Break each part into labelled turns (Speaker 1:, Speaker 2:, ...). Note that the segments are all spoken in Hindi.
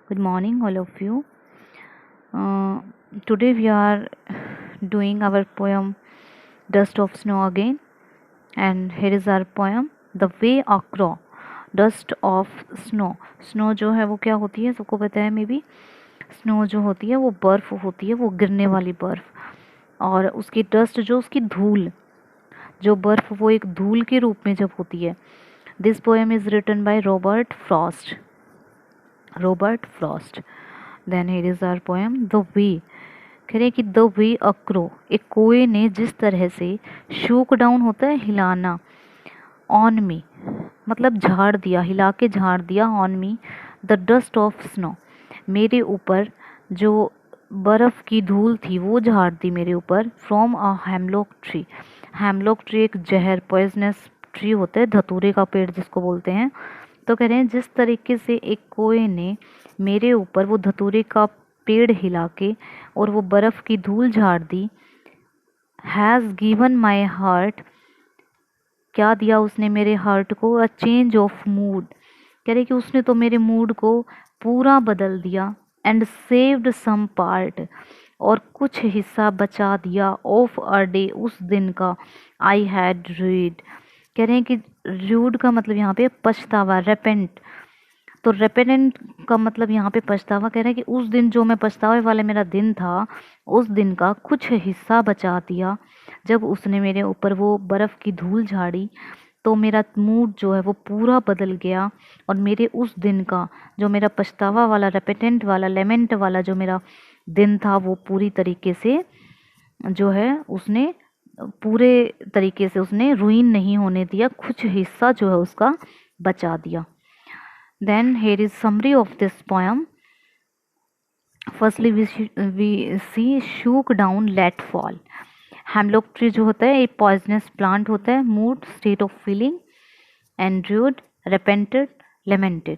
Speaker 1: Good morning, all of you. Today we are doing our poem Dust of Snow again, and here is our poem The Way a Crow. Dust of Snow. Snow जो है वो क्या होती है, सबको पता है मे बी. स्नो जो होती है वो बर्फ़ होती है, वो गिरने वाली बर्फ़. और उसकी डस्ट जो उसकी धूल, जो बर्फ़ वो एक धूल के रूप में जब होती है. This poem is written by Robert Frost. Then here is our poem the way. कह रहे कि द वे अ क्रो, एक कोए ने जिस तरह से शूक डाउन होता है हिलाना, ऑन मी मतलब झाड़ दिया, हिला के झाड़ दिया, on me the dust of snow, मेरे ऊपर जो बर्फ़ की धूल थी वो झाड़ दी मेरे ऊपर. From a hemlock tree. Hemlock tree एक जहर पॉइजनस ट्री होता है, धतूरे का पेड़ जिसको बोलते हैं. तो कह रहे हैं जिस तरीके से एक कोए ने मेरे ऊपर वो धतूरे का पेड़ हिला के और वो बर्फ़ की धूल झाड़ दी. हैज़ गिवन माई हार्ट, क्या दिया उसने मेरे हार्ट को, अ चेंज ऑफ मूड. कह रहे कि उसने तो मेरे मूड को पूरा बदल दिया. एंड सेव्ड सम पार्ट, और कुछ हिस्सा बचा दिया, ऑफ अ डे उस दिन का, आई हैड रीड. कह रहे हैं कि रूड का मतलब यहाँ पे पछतावा, रेपेंट. तो रेपेनेंट का मतलब यहाँ पे पछतावा. कह रहे हैं कि उस दिन जो मैं पछतावे वाला मेरा दिन था, उस दिन का कुछ हिस्सा बचा दिया. जब उसने मेरे ऊपर वो बर्फ़ की धूल झाड़ी तो मेरा मूड जो है वो पूरा बदल गया. और मेरे उस दिन का जो मेरा पछतावा वाला, रेपेटेंट वाला, लेमेंट वाला जो मेरा दिन था वो पूरी तरीके से जो है उसने पूरे तरीके से उसने रुइन नहीं होने दिया, कुछ हिस्सा जो है उसका बचा दिया. Then here is summary of this poem. Firstly we see shook down, let fall. Hemlock tree जो होता है एक पॉइजनस प्लांट होता है. Mood state of feeling, and rued repented lamented.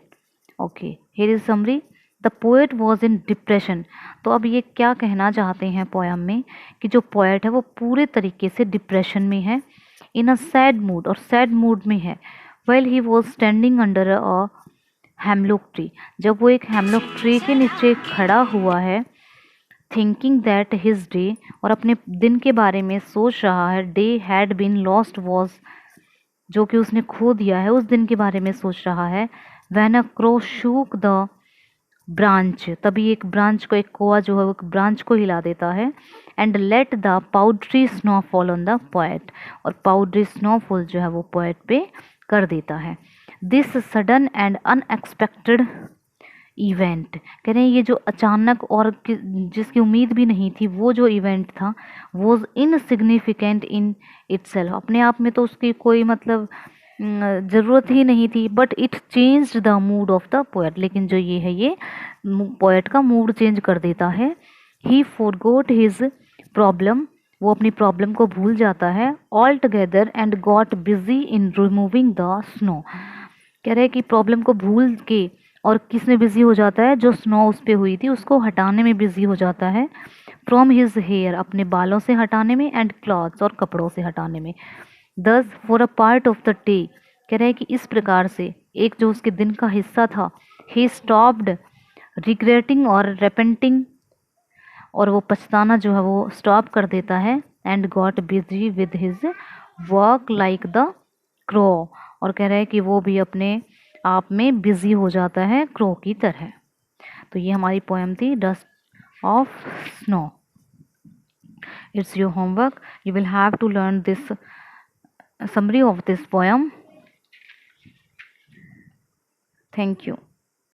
Speaker 1: Okay, here is summary. The poet was in depression. तो अब ये क्या कहना चाहते हैं पोएम में कि जो पोएट है वो पूरे तरीके से डिप्रेशन में है, इन अ सैड मूड, और सैड मूड में है. Well he was standing under a hemlock tree, जब वो एक हेमलॉक ट्री के नीचे खड़ा हुआ है. थिंकिंग दैट हिज डे, और अपने दिन के बारे में सोच रहा है. Day had been lost was, जो कि उसने खो दिया है, उस दिन के बारे में सोच रहा है. When a crow shook the branch, तभी एक ब्रांच को, एक कोआ जो है वो एक ब्रांच को हिला देता है. And let the powdery snowfall on the poet, और पाउडरी स्नोफॉल जो है वो पोएट पे कर देता है. This sudden and unexpected event. कह रहे हैं ये जो अचानक और जिसकी उम्मीद भी नहीं थी वो जो इवेंट था, वॉज इनसिग्निफिकेंट इन इटसेल्फ, अपने आप में तो उसकी कोई मतलब ज़रूरत ही नहीं थी. But it changed the mood off the poet, लेकिन जो ये है ये पोएट का मूड चेंज कर देता है. ही फॉरगॉट हिज प्रॉब्लम, वो अपनी प्रॉब्लम को भूल जाता है. All together and got busy in removing the snow. कह रहे हैं कि प्रॉब्लम को भूल के और किसमें बिजी हो जाता है, जो स्नो उस पर हुई थी उसको हटाने में बिजी हो जाता है. फ्रॉम हिज हेयर, अपने बालों से हटाने में. एंड क्लॉथ्स, और कपड़ों से हटाने में. दस for a part of the day, कह रहे हैं कि इस प्रकार से एक जो उसके दिन का हिस्सा था, ही स्टॉप्ड रिग्रेटिंग और रेपेंटिंग, और वो पछताना जो है वो स्टॉप कर देता है. And got busy with his work like the crow, और कह रहे हैं कि वो भी अपने आप में बिजी हो जाता है क्रो की तरह. तो ये हमारी पोएम थी dust of snow. It's your homework. You will have to learn this summary of this poem. Thank you.